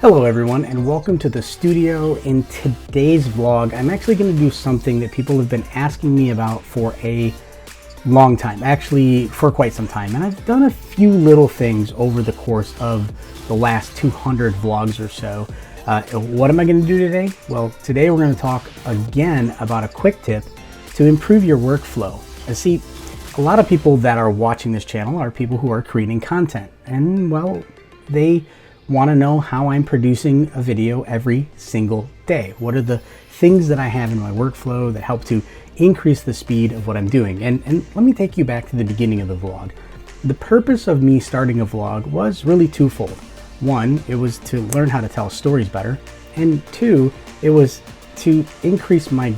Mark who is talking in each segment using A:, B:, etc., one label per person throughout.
A: Hello everyone and welcome to the studio. In today's vlog, I'm actually going to do something that people have been asking me about for a long time, actually for quite some time. And I've done a few little things over the course of the last 200 vlogs or so. What am I going to do today? Well, today we're going to talk again about a quick tip to improve your workflow. See, a lot of people that are watching this channel are people who are creating content, and well, they want to know how I'm producing a video every single day. What are the things that I have in my workflow that help to increase the speed of what I'm doing? And let me take you back to the beginning of the vlog. The purpose of me starting a vlog was really twofold. One, it was to learn how to tell stories better. And two, it was to increase my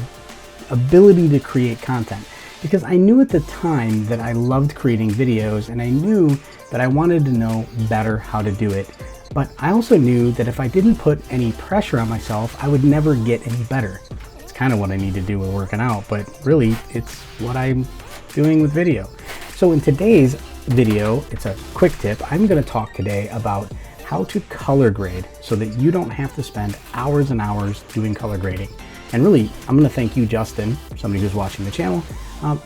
A: ability to create content. Because I knew at the time that I loved creating videos, and I knew that I wanted to know better how to do it. But I also knew that if I didn't put any pressure on myself, I would never get any better. It's kind of what I need to do with working out, but really it's what I'm doing with video. So in today's video, it's a quick tip. I'm going to talk today about how to color grade so that you don't have to spend hours and hours doing color grading. And really, I'm going to thank you, Justin, somebody who's watching the channel,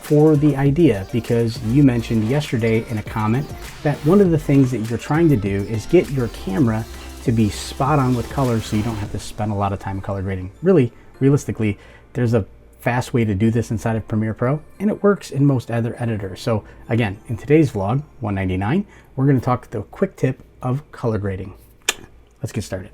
A: for the idea, because you mentioned yesterday in a comment that one of the things that you're trying to do is get your camera to be spot on with colors so you don't have to spend a lot of time color grading. Really, realistically, there's a fast way to do this inside of Premiere Pro, and it works in most other editors. So again, in today's vlog, 199, we're going to talk the quick tip of color grading. Let's get started.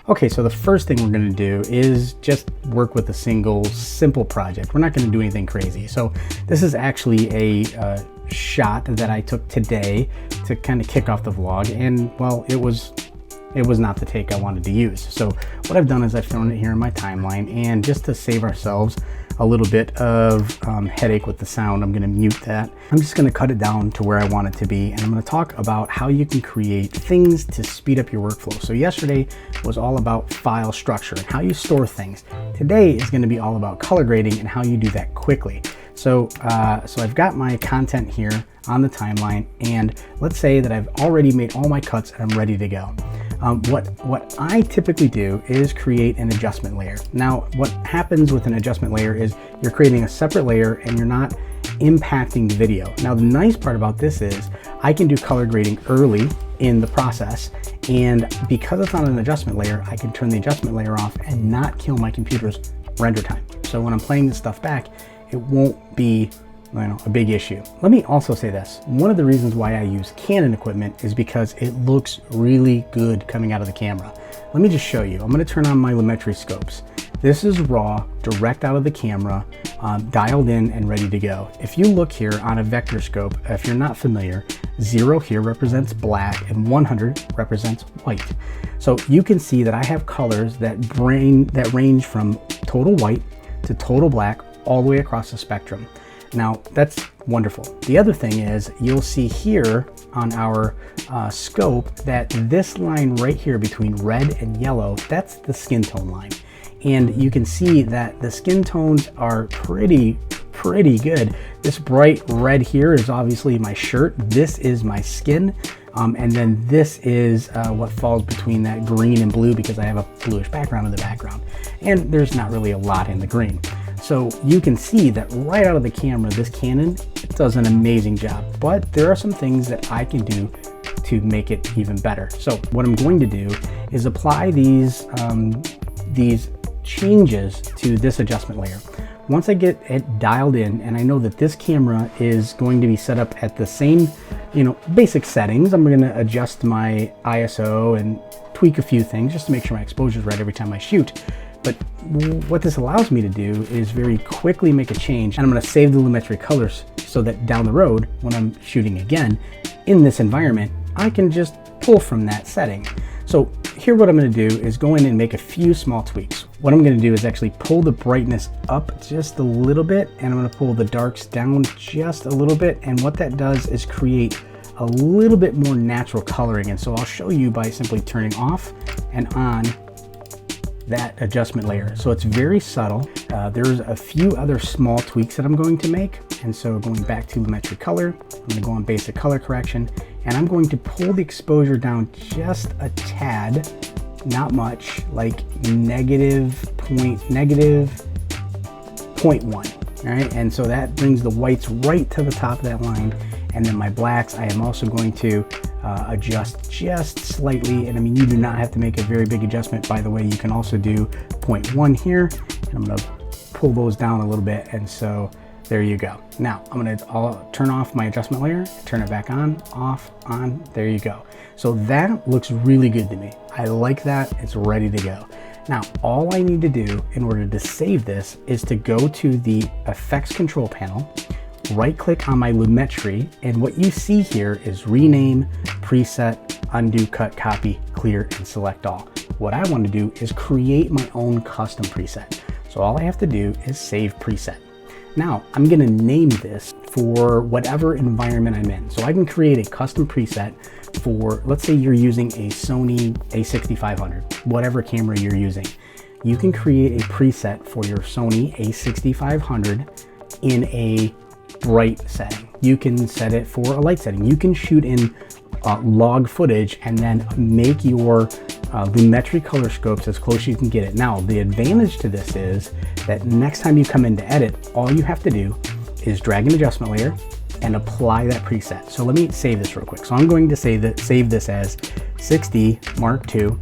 A: Okay, so the first thing we're going to do is just work with a single simple project. We're not going to do anything crazy. So this is actually a shot that I took today to kind of kick off the vlog, and well, it was not the take I wanted to use. So what I've done is I've thrown it here in my timeline, and just to save ourselves a little bit of headache with the sound, I'm going to mute that. I'm just going to cut it down to where I want it to be, and I'm going to talk about how you can create things to speed up your workflow. So yesterday was all about file structure and how you store things. Today is going to be all about color grading and how you do that quickly. So I've got my content here on the timeline, and let's say that I've already made all my cuts and I'm ready to go. What I typically do is create an adjustment layer. Now, what happens with an adjustment layer is you're creating a separate layer and you're not impacting the video. Now, the nice part about this is I can do color grading early in the process, and because it's on an adjustment layer, I can turn the adjustment layer off and not kill my computer's render time. So when I'm playing this stuff back, it won't be a big issue. Let me also say this. One of the reasons why I use Canon equipment is because it looks really good coming out of the camera. Let me just show you. I'm going to turn on my Lumetri scopes. This is raw, direct out of the camera, dialed in and ready to go. If you look here on a vector scope, if you're not familiar, 0 here represents black and 100 represents white. So you can see that I have colors that range from total white to total black all the way across the spectrum. Now, that's wonderful. The other thing is you'll see here on our scope that this line right here between red and yellow, that's the skin tone line. And you can see that the skin tones are pretty good. This bright red here is obviously my shirt. This is my skin. And then this is what falls between that green and blue, because I have a bluish background in the background. And there's not really a lot in the green. So you can see that right out of the camera, this Canon, it does an amazing job, but there are some things that I can do to make it even better. So what I'm going to do is apply these changes to this adjustment layer. Once I get it dialed in, and I know that this camera is going to be set up at the same, basic settings, I'm going to adjust my ISO and tweak a few things just to make sure my exposure is right every time I shoot. But what this allows me to do is very quickly make a change, and I'm going to save the Lumetri colors so that down the road, when I'm shooting again in this environment, I can just pull from that setting. So here what I'm going to do is go in and make a few small tweaks. What I'm going to do is actually pull the brightness up just a little bit, and I'm going to pull the darks down just a little bit, and what that does is create a little bit more natural coloring. And so I'll show you by simply turning off and on that adjustment layer. So it's very subtle. There's a few other small tweaks that I'm going to make. And so going back to Lumetri color, I'm going to go on basic color correction, and I'm going to pull the exposure down just a tad, not much, like negative 0.1. All right, and so that brings the whites right to the top of that line. And then my blacks, I am also going to adjust just slightly. And I mean, you do not have to make a very big adjustment. By the way, you can also do 0.1 here. And I'm gonna pull those down a little bit. And so there you go. Now I'll turn off my adjustment layer, turn it back on, off, on, there you go. So that looks really good to me. I like that, it's ready to go. Now, all I need to do in order to save this is to go to the effects control panel, right click on my Lumetri, and what you see here is rename, preset, undo, cut, copy, clear, and select all. What I want to do is create my own custom preset. So all I have to do is save preset. Now, I'm going to name this for whatever environment I'm in. So I can create a custom preset for, let's say you're using a Sony a6500, whatever camera you're using. You can create a preset for your Sony a6500 in a bright setting. You can set it for a light setting. You can shoot in log footage and then make your Lumetri color scopes as close as you can get it. Now, the advantage to this is that next time you come in to edit, all you have to do is drag an adjustment layer and apply that preset. So let me save this real quick. So I'm going to save this as 6D Mark II.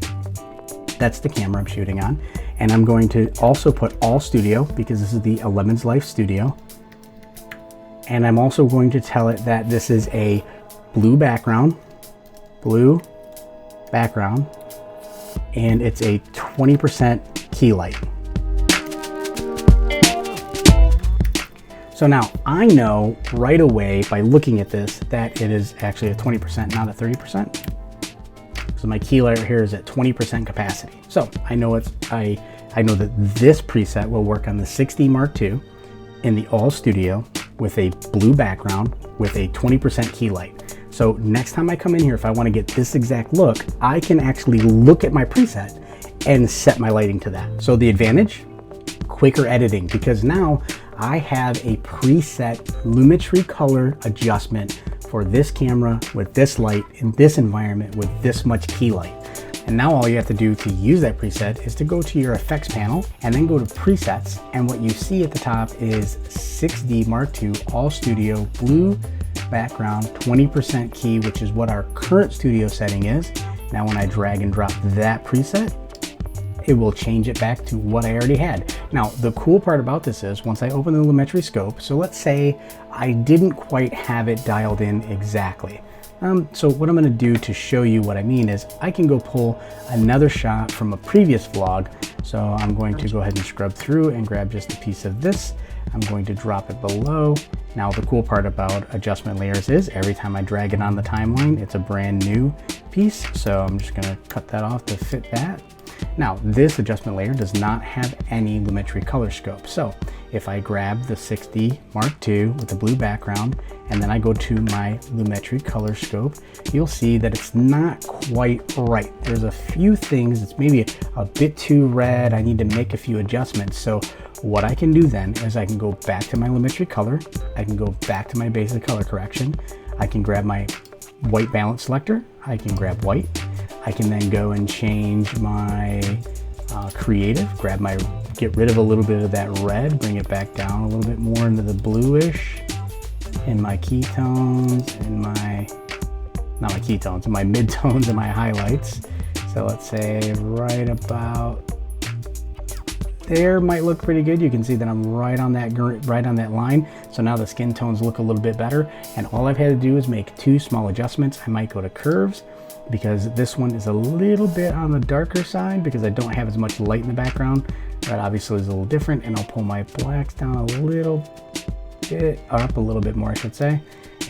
A: That's the camera I'm shooting on. And I'm going to also put All Studio because this is the Lemons Life Studio. And I'm also going to tell it that this is a blue background, and it's a 20% key light. So now I know right away by looking at this that it is actually a 20%, not a 30%. So my key light here is at 20% capacity. So I know I know that this preset will work on the 6D Mark II in the All Studio with a blue background with a 20% key light. So next time I come in here, if I want to get this exact look, I can actually look at my preset and set my lighting to that. So the advantage, quicker editing, because now I have a preset Lumetri color adjustment for this camera with this light in this environment with this much key light. And now all you have to do to use that preset is to go to your effects panel and then go to presets. And what you see at the top is 6D Mark II All Studio blue background, 20% key, which is what our current studio setting is. Now when I drag and drop that preset, it will change it back to what I already had. Now, the cool part about this is once I open the Lumetri scope, so let's say I didn't quite have it dialed in exactly. So what I'm gonna do to show you what I mean is I can go pull another shot from a previous vlog. So I'm going to go ahead and scrub through and grab just a piece of this. I'm going to drop it below. Now the cool part about adjustment layers is every time I drag it on the timeline, it's a brand new piece. So I'm just gonna cut that off to fit that. Now this adjustment layer does not have any Lumetri color scope. So if I grab the 6D Mark II with the blue background and then I go to my Lumetri color scope, you'll see that it's not quite right. There's a few things, it's maybe a bit too red. I need to make a few adjustments. So what I can do then is I can go back to my Lumetri color. I can go back to my basic color correction. I can grab my white balance selector. I can grab white. I can then go and change my creative, get rid of a little bit of that red, bring it back down a little bit more into the bluish in my ketones, in my midtones and my highlights. So let's say right about there might look pretty good. You can see that I'm right on that line. So now the skin tones look a little bit better. And all I've had to do is make two small adjustments. I might go to curves because this one is a little bit on the darker side because I don't have as much light in the background. That obviously is a little different. And I'll pull my blacks down a little bit, up a little bit more, I should say.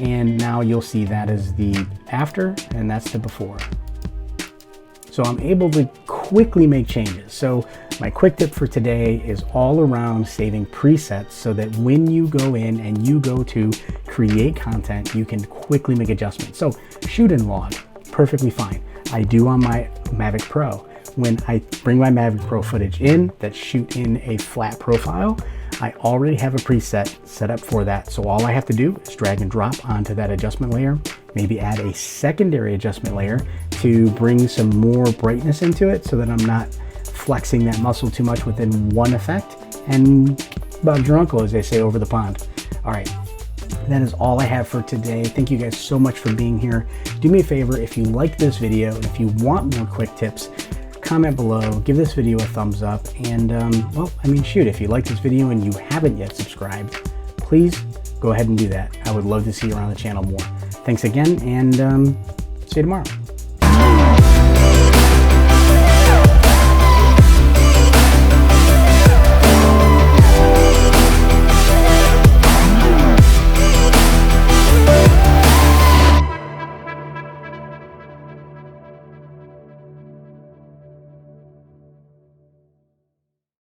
A: And now you'll see that is the after and that's the before. So I'm able to quickly make changes. So my quick tip for today is all around saving presets so that when you go in and you go to create content, you can quickly make adjustments. So shoot in log, perfectly fine. I do on my Mavic Pro. When I bring my Mavic Pro footage in that shoot in a flat profile, I already have a preset set up for that. So all I have to do is drag and drop onto that adjustment layer, maybe add a secondary adjustment layer to bring some more brightness into it so that I'm not flexing that muscle too much within one effect. And Bob's your uncle, as they say over the pond. All right, that is all I have for today. Thank you guys so much for being here. Do me a favor, if you like this video and if you want more quick tips, comment below, give this video a thumbs up, and well, I mean, shoot, if you like this video and you haven't yet subscribed, please go ahead and do that. I would love to see you around the channel more. Thanks again, and see you tomorrow.